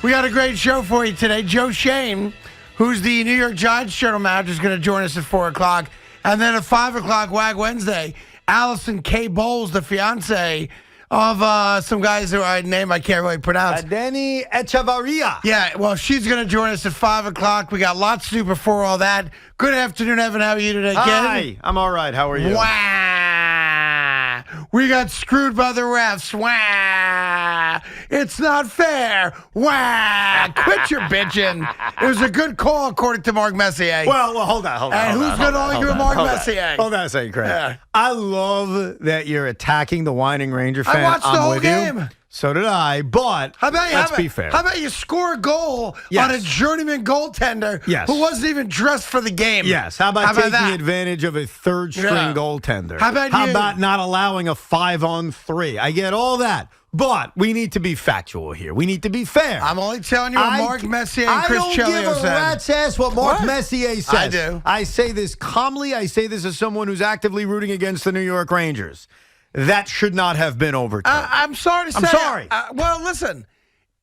We got a great show for you today. Joe Shane, who's the New York Giants general manager, is going to join us at 4 o'clock. And then at 5 o'clock, Wag Wednesday, Allison K. Bowles, the fiance of some guys who I can't really pronounce. Danny Echevarria. Yeah, well, she's going to join us at 5 o'clock. We got lots to do before all that. Good afternoon, Evan. How are you today, kid? Hi, I'm all right. How are you? Wah! We got screwed by the refs. Wah! It's not fair. Wah! Quit your bitching. It was a good call, according to Mark Messier. Well, hold on. And who's going to argue with Mark Messier? Hold on a second, Craig. Yeah. I love that you're attacking the whining Ranger fan. I watched the whole with game. You. So did I, but let's be fair. How about you score a goal on a journeyman goaltender who wasn't even dressed for the game? Yes. How about taking advantage of a third-string goaltender? How about not allowing a 5-on-3? I get all that. But we need to be factual here. We need to be fair. I'm only telling you what Mark Messier and Chris Chelios said. I don't give a rat's ass what Mark Messier says. I do. I say this calmly. I say this as someone who's actively rooting against the New York Rangers. That should not have been overturned. I'm sorry to say. I'm sorry. Well, listen,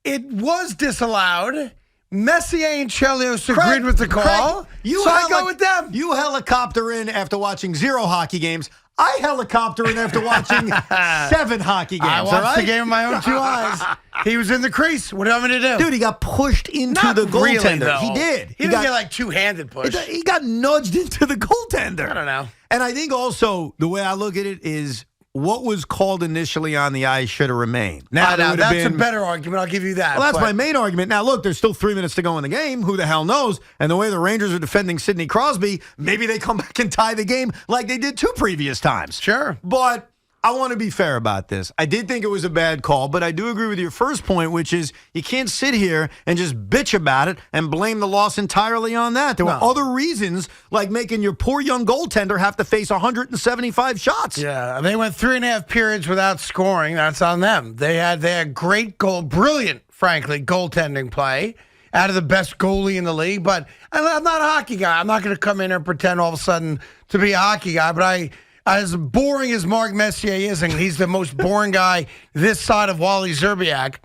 it was disallowed. Messier and Chelios agreed with the call, so I go with them. You helicopter in after watching 0 hockey games. I helicopter in after watching 7 hockey games. I watched the game with my own 2 eyes. He was in the crease. What do you want me to do? Dude, he got pushed into the goaltender. He did. He didn't get like two-handed push. He got nudged into the goaltender. I don't know. And I think also the way I look at it is what was called initially on the ice should have remained. Now that's a better argument. I'll give you that. Well, that's my main argument. Now, look, there's still 3 minutes to go in the game. Who the hell knows? And the way the Rangers are defending Sidney Crosby, maybe they come back and tie the game like they did 2 previous times. Sure. But I want to be fair about this. I did think it was a bad call, but I do agree with your first point, which is you can't sit here and just bitch about it and blame the loss entirely on that. There were other reasons, like making your poor young goaltender have to face 175 shots. Yeah, they went 3.5 periods without scoring. That's on them. They had great brilliant, frankly, goaltending play out of the best goalie in the league. But I'm not a hockey guy. I'm not going to come in here and pretend all of a sudden to be a hockey guy, but as boring as Mark Messier is, and he's the most boring guy this side of Wally Zerbiak,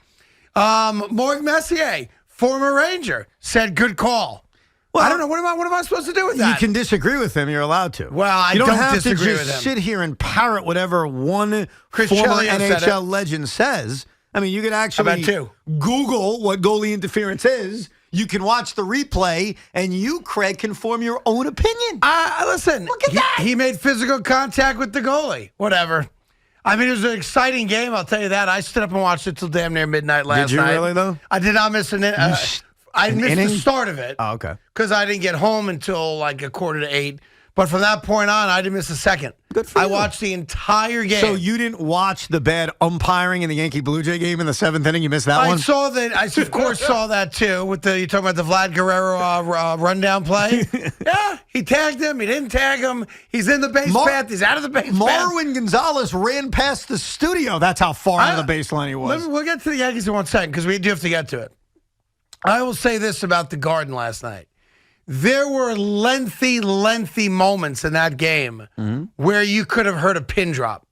Mark Messier, former Ranger, said good call. Well, I don't know. What am I supposed to do with that? You can disagree with him. You're allowed to. Well, I don't have disagree to with him. just sit here and parrot whatever one former NHL legend says. I mean, you can actually Google what goalie interference is. You can watch the replay, and you, Craig, can form your own opinion. Listen, look at that. He made physical contact with the goalie. Whatever. I mean, it was an exciting game, I'll tell you that. I stood up and watched it till damn near midnight last night. Did you really, though? I did not miss I missed the start of it. Oh, okay. Because I didn't get home until like 7:45. But from that point on, I didn't miss a second. Good for you. I watched the entire game. So you didn't watch the bad umpiring in the Yankee Blue Jay game in the 7th inning? You missed that one? I saw that. I, of course, saw that, too. You're talking about the Vlad Guerrero rundown play? Yeah, he tagged him. He didn't tag him. He's in the base path. He's out of the base path. Marwin Gonzalez ran past the studio. That's how far on the baseline he was. We'll get to the Yankees in 1 second because we do have to get to it. I will say this about the Garden last night. There were lengthy moments in that game where you could have heard a pin drop.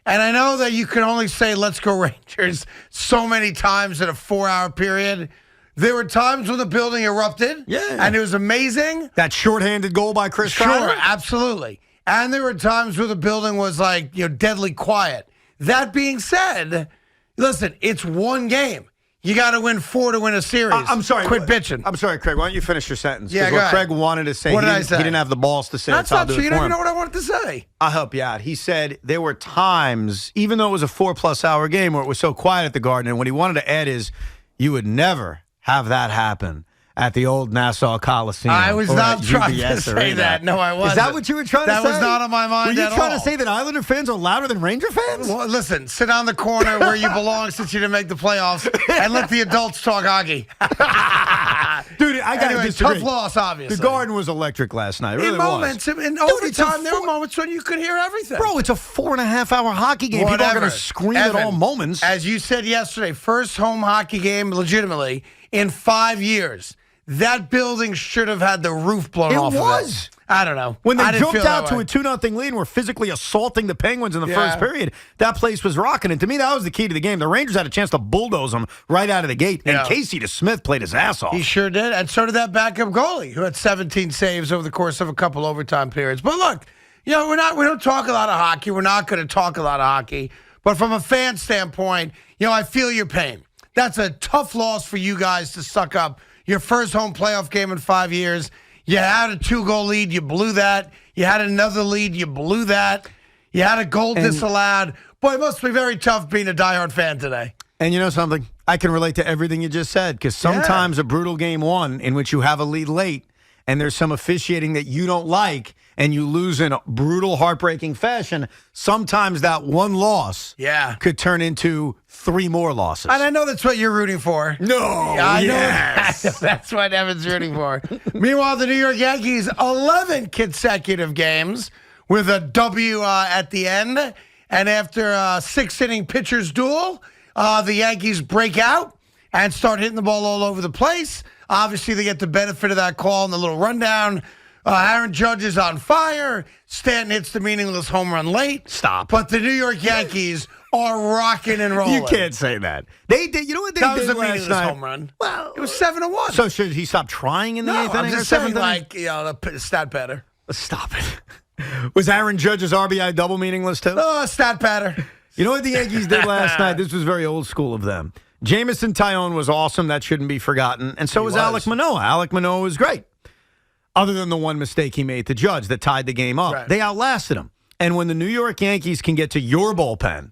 And I know that you can only say, let's go Rangers, so many times in a 4-hour period. There were times when the building erupted. Yeah. And it was amazing. That shorthanded goal by Chris Sure, Kreider? absolutely. And there were times where the building was like, deadly quiet. That being said, listen, it's one game. You got to win 4 to win a series. I'm sorry. Quit bitching. I'm sorry, Craig. Why don't you finish your sentence? Yeah, what Craig wanted to say, what did I say? He didn't have the balls to say. That's not true. You don't even know what I wanted to say. I'll help you out. He said there were times, even though it was a 4+ hour game where it was so quiet at the Garden, and what he wanted to add is you would never have that happen at the old Nassau Coliseum. I was not trying to say that. No, I wasn't. Is that what you were trying to say? That was not on my mind at all. Were you trying to say that Islander fans are louder than Ranger fans? Well, listen, sit on the corner where you belong since you didn't make the playoffs and let the adults talk hockey. Dude, I got to disagree. Tough loss, obviously. The Garden was electric last night. It really was. In overtime, there were moments when you could hear everything. Bro, it's a 4.5-hour hockey game. People are going to scream at all moments. As you said yesterday, first home hockey game legitimately in 5 years. that building should have had the roof blown off It of was. it. I don't know. When they I didn't jumped feel that out to way. a 2-0 lead and were physically assaulting the Penguins in the Yeah. first period, that place was rocking. And to me, that was the key to the game. The Rangers had a chance to bulldoze them right out of the gate. Yeah. And Casey DeSmith played his ass off. He sure did. And so did that backup goalie who had 17 saves over the course of a couple overtime periods. But look, we don't talk a lot of hockey. We're not going to talk a lot of hockey. But from a fan standpoint, I feel your pain. That's a tough loss for you guys to suck up. Your first home playoff game in 5 years. You had a 2-goal lead. You blew that. You had another lead. You blew that. You had a goal disallowed. Boy, it must be very tough being a diehard fan today. And you know something? I can relate to everything you just said because sometimes a brutal game one in which you have a lead late and there's some officiating that you don't like and you lose in a brutal, heartbreaking fashion, sometimes that one loss could turn into 3 more losses. And I know that's what you're rooting for. No, I know that's what Evan's rooting for. Meanwhile, the New York Yankees, 11 consecutive games with a W at the end. And after a 6-inning pitcher's duel, the Yankees break out and start hitting the ball all over the place. Obviously, they get the benefit of that call in the little rundown. Aaron Judge is on fire. Stanton hits the meaningless home run late. Stop. But the New York Yankees are rocking and rolling. You can't say that. They did. You know what they That did was a last meaningless night? home run. Well, It was 7-1. So should he stop trying in the No, eighth I'm inning or just saying, seventh inning? the stat patter. Stop it. Was Aaron Judge's RBI double meaningless too? Oh, stat patter. You know what the Yankees did last night? This was very old school of them. Jamison Tyone was awesome. That shouldn't be forgotten. And so was Alek Manoah. Alek Manoah was great. Other than the one mistake he made to Judge that tied the game up. Right. They outlasted him. And when the New York Yankees can get to your bullpen,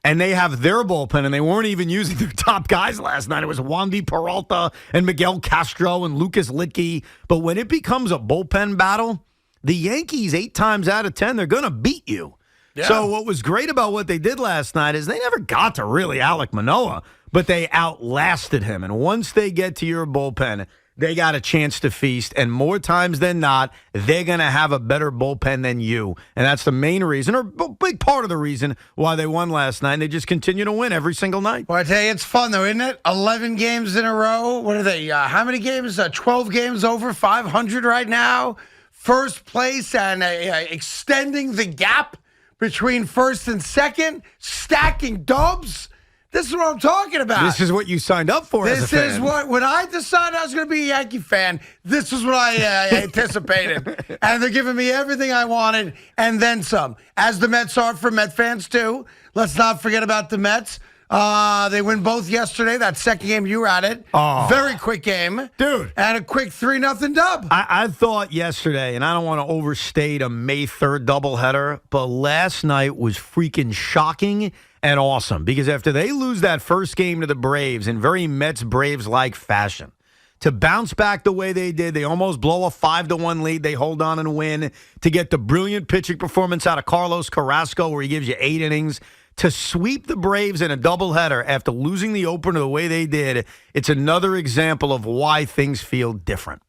and they have their bullpen, and they weren't even using their top guys last night. It was Wandy Peralta and Miguel Castro and Lucas Litke. But when it becomes a bullpen battle, the Yankees, 8 times out of 10, they're going to beat you. Yeah. So what was great about what they did last night is they never got to really Alek Manoah, but they outlasted him. And once they get to your bullpen, they got a chance to feast. And more times than not, they're going to have a better bullpen than you. And that's the main reason, or a big part of the reason, why they won last night. And they just continue to win every single night. Well, I tell you, it's fun, though, isn't it? 11 games in a row. What are they? How many games? 12 games over 500 right now. First place and extending the gap between first and second. Stacking dubs. This is what I'm talking about. This is what you signed up for as a fan. This is what, when I decided I was going to be a Yankee fan, this is what I anticipated. And they're giving me everything I wanted and then some. As the Mets are for Met fans, too. Let's not forget about the Mets. They win both yesterday. That second game, you were at it. Oh. Very quick game. Dude. And a quick 3-0 dub. I thought yesterday, and I don't want to overstate a May 3rd doubleheader, but last night was freaking shocking and awesome because after they lose that first game to the Braves in very Mets-Braves-like fashion, to bounce back the way they did, they almost blow a 5-1 lead. They hold on and win. To get the brilliant pitching performance out of Carlos Carrasco where he gives you 8 innings. To sweep the Braves in a doubleheader after losing the opener the way they did, it's another example of why things feel different.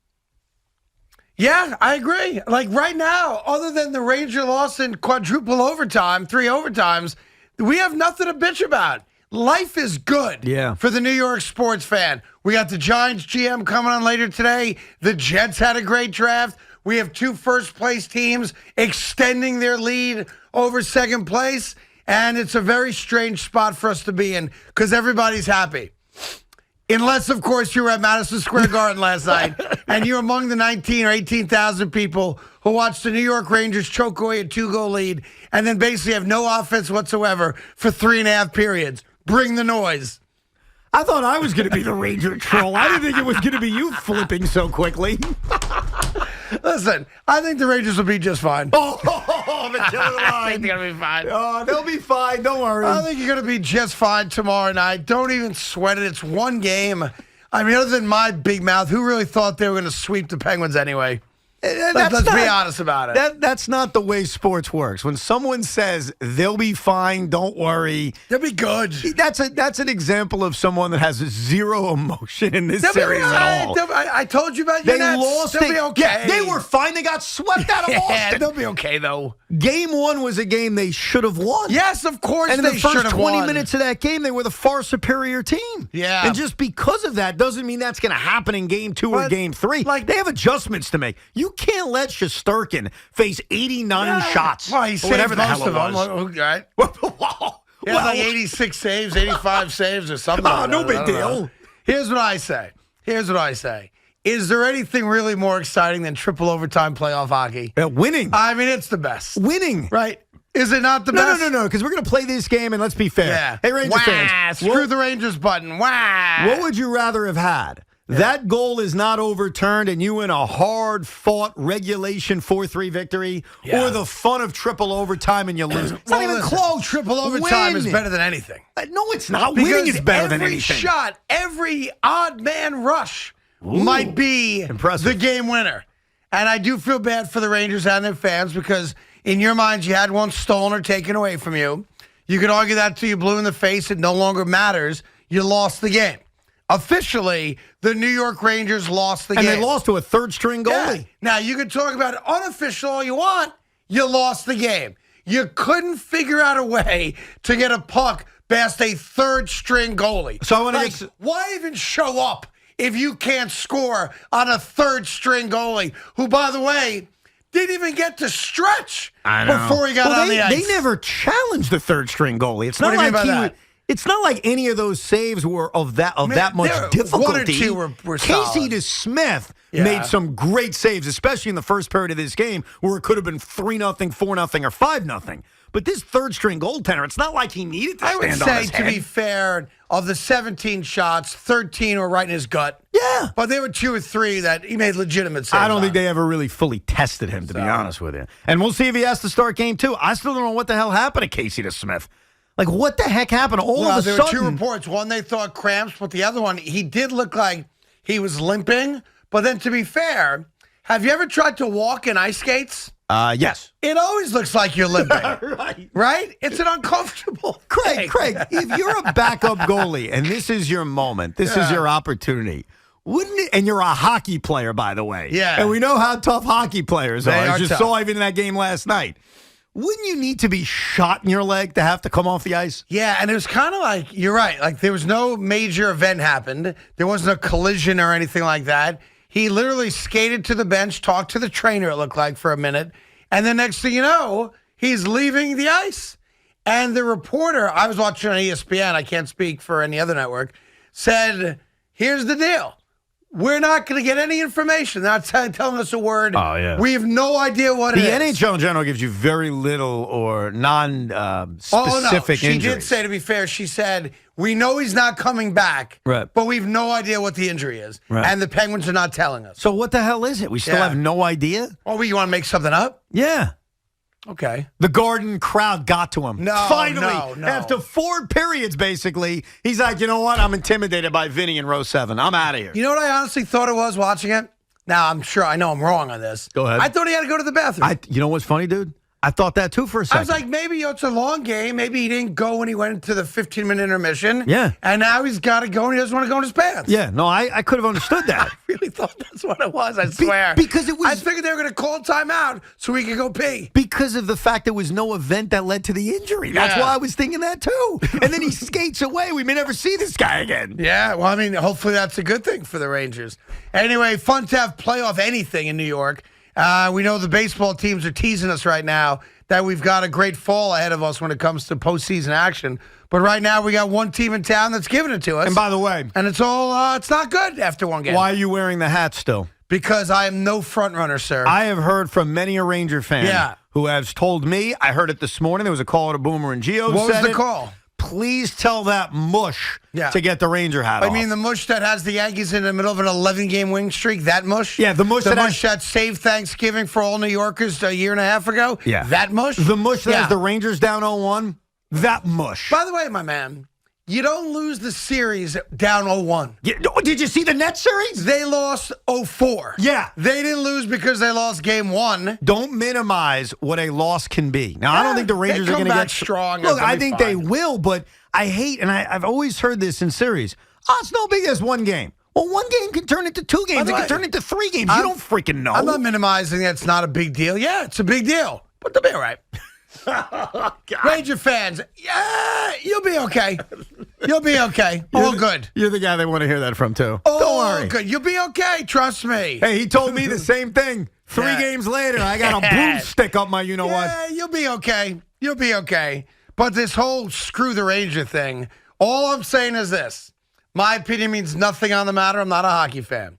Yeah, I agree. Like right now, other than the Ranger loss in quadruple overtime, 3 overtimes, we have nothing to bitch about. Life is good for the New York sports fan. We got the Giants GM coming on later today. The Jets had a great draft. We have 2 first-place teams extending their lead over second place. And it's a very strange spot for us to be in because everybody's happy. Unless, of course, you were at Madison Square Garden last night and you're among the 19 or 18,000 people who watched the New York Rangers choke away a 2-goal lead and then basically have no offense whatsoever for 3.5 periods. Bring the noise. I thought I was going to be the Ranger troll. I didn't think it was going to be you flipping so quickly. Listen, I think the Rangers will be just fine. The killer line. I think they're going to be fine. Oh, they'll be fine. Don't worry. I think you're going to be just fine tomorrow night. Don't even sweat it. It's one game. I mean, other than my big mouth, who really thought they were going to sweep the Penguins anyway? Let's be honest about it. That's not the way sports works. When someone says they'll be fine, don't worry, they'll be good. That's an example of someone that has zero emotion in this series at all. I told you about your Nets. Lost. They'll be okay. Yeah, they were fine. They got swept out of Boston. They'll be okay though. Game 1 was a game they should have won. Yes, of course And in they the should first have 20 won. minutes of that game, they were the far superior team. Yeah. And just because of that doesn't mean that's going to happen in Game 2 or Game 3. They have adjustments to make. You can't let Shesterkin face 89 shots. Well, he or saved whatever the most hell of it them. was. Right? He had Well, like 86 saves, 85 saves, or something. Oh, like no that. big I don't know. deal. Here's what I say. Is there anything really more exciting than triple overtime playoff hockey? Winning. I mean, it's the best. Winning. Right? Is it not the best? No, because we're going to play this game, and let's be fair. Yeah. Hey, Rangers fans. Screw the Rangers button. Wah. What would you rather have had? Yeah. That goal is not overturned and you in a hard-fought regulation 4-3 victory, or the fun of triple overtime and you lose? It's not even close. Triple overtime is better than anything. No, it's not. Winning is better than anything. Every shot, every odd man rush might be the game winner. And I do feel bad for the Rangers and their fans because in your minds you had one stolen or taken away from you. You could argue that till you're blue in the face. It no longer matters. You lost the game. Officially, the New York Rangers lost the game. And they lost to a third-string goalie. Yeah. Now, you can talk about it unofficial all you want. You lost the game. You couldn't figure out a way to get a puck past a third-string goalie. So I want to why even show up if you can't score on a third-string goalie who, by the way, didn't even get to stretch before he got on the ice? They never challenged the third-string goalie. It's not like he It's not like any of those saves were of that much difficulty. One or two were Casey solid. DeSmith made some great saves, especially in the first period of this game, where it could have been 3-0, 4-0, or 5-0. But this third-string goaltender, it's not like he needed to stand on his head. I would say, to be fair, of the 17 shots, 13 were right in his gut. Yeah. But there were 2 or 3 that he made legitimate saves. I don't think they ever really fully tested him, to be honest with you. And we'll see if he has to start game 2. I still don't know what the hell happened to Casey DeSmith. Like, what the heck happened? All of a sudden. There were 2 reports. One, they thought cramps, but the other one, he did look like he was limping. But then, to be fair, have you ever tried to walk in ice skates? Yes. It always looks like you're limping. Right? It's an uncomfortable thing. Craig, if you're a backup goalie and this is your moment, this is your opportunity, wouldn't it? And you're a hockey player, by the way. Yeah. And we know how tough hockey players are. I just tough. saw even in that game last night. Wouldn't you need to be shot in your leg to have to come off the ice? Yeah, and it was kind of like, you're right, like there was no major event happened. There wasn't a collision or anything like that. He literally skated to the bench, talked to the trainer, it looked like, for a minute. And the next thing you know, he's leaving the ice. And the reporter, I was watching on ESPN, I can't speak for any other network, said, here's the deal. We're not going to get any information. They're not telling us a word. Oh, yeah. We have no idea what it is. The NHL in general gives you very little or non-specific She injuries. did say, to be fair, she said, we know he's not coming back, but we've no idea what the injury is. Right. And the Penguins are not telling us. So what the hell is it? We still have no idea? Oh, you want to make something up? Yeah. Okay. The Garden crowd got to him. No, Finally, no. after 4 periods, basically, he's like, you know what? I'm intimidated by Vinny in row 7. I'm out of here. You know what I honestly thought it was watching it? Now, I know I'm wrong on this. Go ahead. I thought he had to go to the bathroom. You know what's funny, dude? I thought that, too, for a second. I was like, maybe it's a long game. Maybe he didn't go when he went into the 15-minute intermission. Yeah. And now he's got to go and he doesn't want to go in his pants. Yeah, no, I could have understood that. I really thought that's what it was, I swear. Because it was... I figured they were going to call timeout so he could go pee. Because of the fact there was no event that led to the injury. That's why I was thinking that, too. And then he skates away. We may never see this guy again. Yeah, well, I mean, hopefully that's a good thing for the Rangers. Anyway, fun to have playoff anything in New York. We know the baseball teams are teasing us right now that we've got a great fall ahead of us when it comes to postseason action. But right now we got one team in town that's giving it to us. And by the way, and it's not good after one game. Why are you wearing the hat still? Because I am no front runner, sir. I have heard from many a Ranger fan who has told me, I heard it this morning, there was a call to Boomer and Gio. What was the call? Please tell that mush to get the Ranger hat off. I mean the mush that has the Yankees in the middle of an 11-game winning streak, that mush? Yeah, the mush that saved Thanksgiving for all New Yorkers a year and a half ago? Yeah. That mush? The mush that has the Rangers down 0-1? That mush. By the way, my man, you don't lose the series down 0-1. Did you see the Nets series? They lost 0-4. Yeah. They didn't lose because they lost game 1. Don't minimize what a loss can be. Now, I don't think the Rangers are going to get strong. Look, I think they will, but I hate, and I've always heard this in series, it's no big as one game. Well, one game can turn into 2 games. It can turn into 3 games. You don't freaking know. I'm not minimizing that it's not a big deal. Yeah, it's a big deal. but they'll be all right. Ranger fans, yeah, you'll be okay. You'll be okay. All good. You're the guy they want to hear that from, too. All Don't worry. good. You'll be okay. Trust me. Hey, he told me the same thing. 3 Yeah. games later, I got a broomstick up my you-know-what. Yeah, you'll be okay. You'll be okay. But this whole screw the Ranger thing, all I'm saying is this. My opinion means nothing on the matter. I'm not a hockey fan.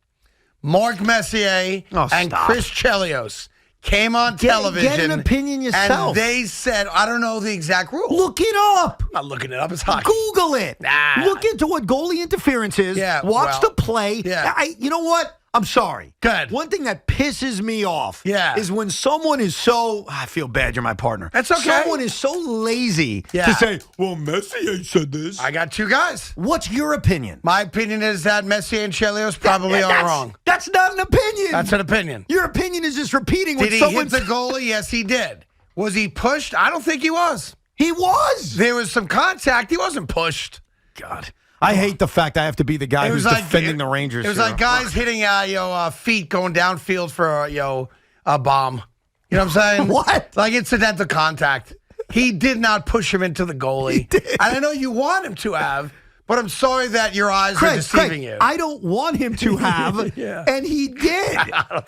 Mark Messier and stop. Chris Chelios came on television. Get an opinion yourself. And they said, I don't know the exact rule. Look it up. I'm not looking it up. It's hockey. Google it. Nah. Look into what goalie interference is. Yeah, Watch well, the play. yeah. You know what? I'm sorry. Good. One thing that pisses me off Yeah. is when someone is so, I feel bad, you're my partner. That's okay. Someone is so lazy Yeah. to say, well, Messier said this. I got 2 guys. What's your opinion? My opinion is that Messier and Chelios probably are wrong. That's not an opinion. That's an opinion. Your opinion is just repeating what Did he hit someone the goalie? Yes, he did. Was he pushed? I don't think he was. He was. There was some contact. He wasn't pushed. God. I hate the fact I have to be the guy who's defending the Rangers. It was here. like guys hitting feet going downfield for a bomb. You know what I'm saying? What? Like incidental contact. He did not push him into the goalie. He did. And I know you want him to have, but I'm sorry that your eyes are deceiving you. I don't want him to have, Yeah. and he did.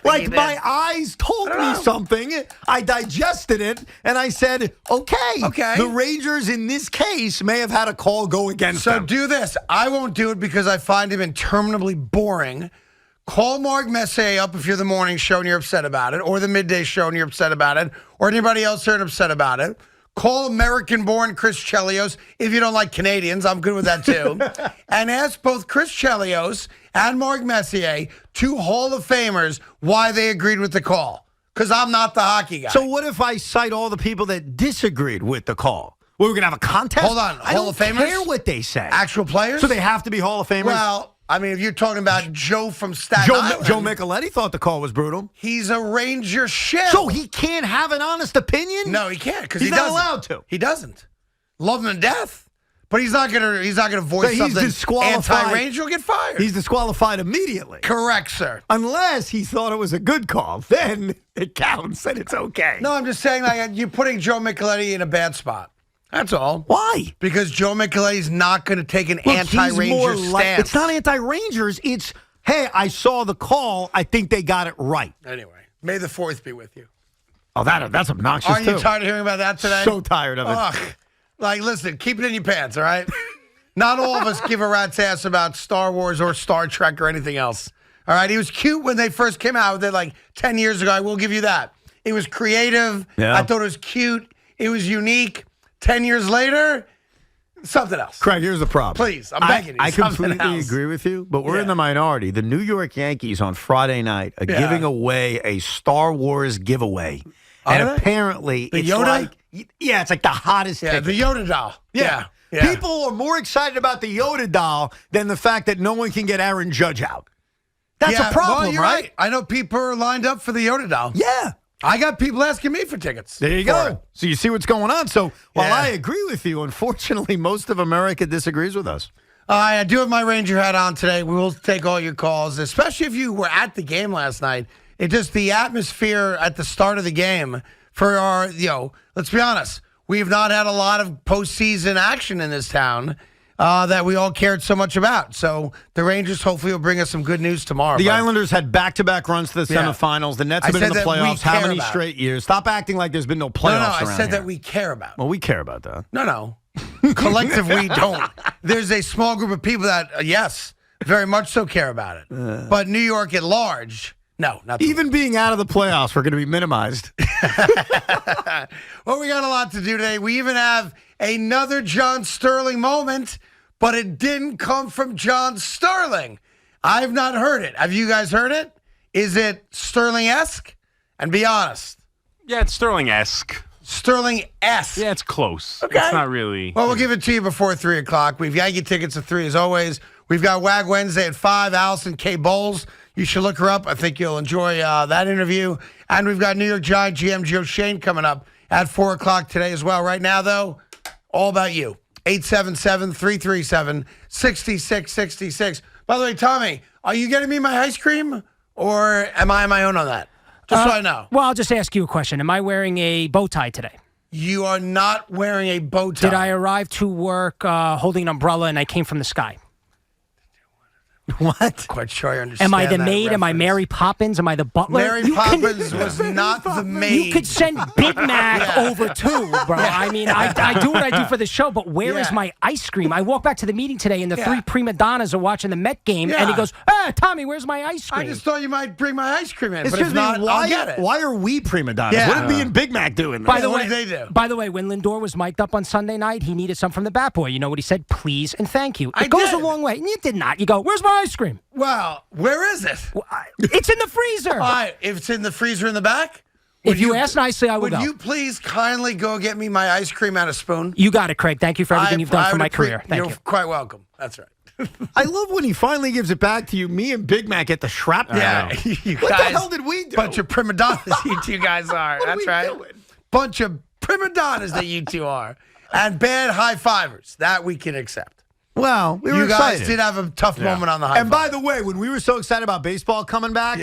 Like he did. my eyes told me something. I digested it, and I said, okay. The Rangers in this case may have had a call go against So them. do this. I won't do it because I find him interminably boring. Call Mark Messier up if you're the morning show and you're upset about it, or the midday show and you're upset about it, or anybody else here and upset about it. Call American-born Chris Chelios if you don't like Canadians. I'm good with that, too. And ask both Chris Chelios and Mark Messier, 2 Hall of Famers, why they agreed with the call. Because I'm not the hockey guy. So what if I cite all the people that disagreed with the call? We're going to have a contest? Hold on. I Hall don't of Famers? care what they say. Actual players? So they have to be Hall of Famers? Well, I mean, if you're talking about Joe from Staten Island. Joe Micheletti thought the call was brutal. He's a Ranger shell. So he can't have an honest opinion? No, he can't because he He's doesn't. not allowed to. He doesn't. Love him to death, but he's not gonna voice So he's something disqualified. anti-Ranger. He'll get fired. He's disqualified immediately. Correct, sir. Unless he thought it was a good call. Then it counts and it's okay. No, I'm just saying, like, you're putting Joe Micheletti in a bad spot. That's all. Why? Because Joe Micheletti's not going to take an Look, he's more anti-Ranger stance. It's not anti-Rangers. It's, hey, I saw the call. I think they got it right. Anyway, may the 4th be with you. Oh, that's obnoxious, Aren't too. you tired of hearing about that today? So tired of it. Ugh. Like, listen, keep it in your pants, all right? Not all of us give a rat's ass about Star Wars or Star Trek or anything else. All right? He was cute when they first came out with it, like 10 years ago. I will give you that. It was creative. Yeah. I thought it was cute. It was unique. 10 years later, something else. Craig, here's the problem. Please, I'm begging you. I something completely else. agree with you, but we're Yeah. in the minority. The New York Yankees on Friday night are giving away a Star Wars giveaway. And Are they? apparently, The it's Yoda? like, it's like the hottest Yeah, ticket. the Yoda doll. Yeah. People are more excited about the Yoda doll than the fact that no one can get Aaron Judge out. That's a problem, well, you're right? I know people are lined up for the Yoda doll. Yeah. I got people asking me for tickets. There you for go. it. So you see what's going on. So while Yeah. I agree with you, unfortunately, most of America disagrees with us. I do have my Ranger hat on today. We will take all your calls, especially if you were at the game last night. It just the atmosphere at the start of the game for our, let's be honest, we've not had a lot of postseason action in this town that we all cared so much about. So the Rangers hopefully will bring us some good news tomorrow. The but- Islanders had back-to-back runs to the Yeah. semifinals. The Nets I have been in said the that we playoffs. How care many about straight years? Stop acting like there's been no No, playoffs I around said here. that we care about. Well, we care about that. No. Collective, we don't. There's a small group of people that, yes, very much so care about it. But New York at large, no, not the Even being out of the playoffs, we're going to be minimized. Well, we got a lot to do today. We even have another John Sterling moment, but it didn't come from John Sterling. I've not heard it. Have you guys heard it? Is it Sterling-esque? And be honest. Yeah, it's Sterling-esque. Sterling-esque. Yeah, it's close. Okay. It's not really. Well, we'll give it to you before 3 o'clock. We've Yankee tickets at 3 as always. We've got WAG Wednesday at 5. Allison K. Bowles. You should look her up. I think you'll enjoy that interview. And we've got New York Giant GM Joe Shane coming up at 4 o'clock today as well. Right now, though, all about you. 877-337-6666. By the way, Tommy, are you getting me my ice cream or am I on my own on that? Just so I know. Well, I'll just ask you a question. Am I wearing a bow tie today? You are not wearing a bow tie. Did I arrive to work holding an umbrella and I came from the sky? What? Quite sure I understand. Am I the that maid? Am I reference. Mary Poppins? Am I the butler? Mary Poppins was not the maid. You could send Big Mac over too, bro. I mean, I do what I do for the show, but where is my ice cream? I walk back to the meeting today, and the three prima donnas are watching the Met game, and he goes, Tommy, where's my ice cream? I just thought you might bring my ice cream in, but Excuse if me, not, I'll get it. why are we prima donnas? Yeah. What did me and Big Mac doing? By the what way, did they do? By the way, when Lindor was mic'd up on Sunday night, he needed something from the Bat Boy. You know what he said? Please and thank you. It I goes did. a long way. And you did not. You go, where's my ice cream? Well, where is it? It's in the freezer. All right, if it's in the freezer in the back. If you ask nicely, I will Would go. you please kindly go get me my ice cream and a spoon? You got it, Craig. Thank you for everything you've done for my career. Thank You're you. quite welcome. That's right. I love when he finally gives it back to you. Me and Big Mac get the shrapnel. Yeah, you What guys, the hell did we do? Bunch of prima donnas you two guys are. What are That's we right. doing? Bunch of prima donnas that you two are. And bad high fivers. That we can accept. Well, we were You guys excited. did have a tough moment on the high And by the way, when we were so excited about baseball coming back,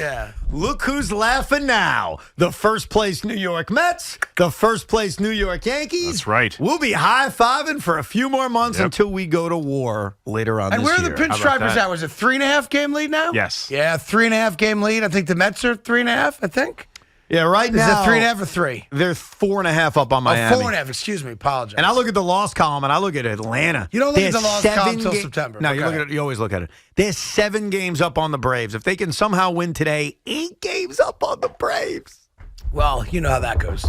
look who's laughing now. The first place New York Mets, the first place New York Yankees. That's right. We'll be high-fiving for a few more months until we go to war later on And this where are year. the How about pinstripers that? at? Was it 3.5 game lead now? Yes. Yeah, 3.5 game lead. I think the Mets are 3.5, I think. Yeah, right Is now. it 3.5 or 3? They're 4.5 up on Miami. 4.5, excuse me. Apologize. And I look at the loss column, and I look at Atlanta. You don't look at They're the loss column 7 until September. No, you Okay. look at it. You always look at it. They're 7 games up on the Braves. If they can somehow win today, 8 games up on the Braves. Well, you know how that goes.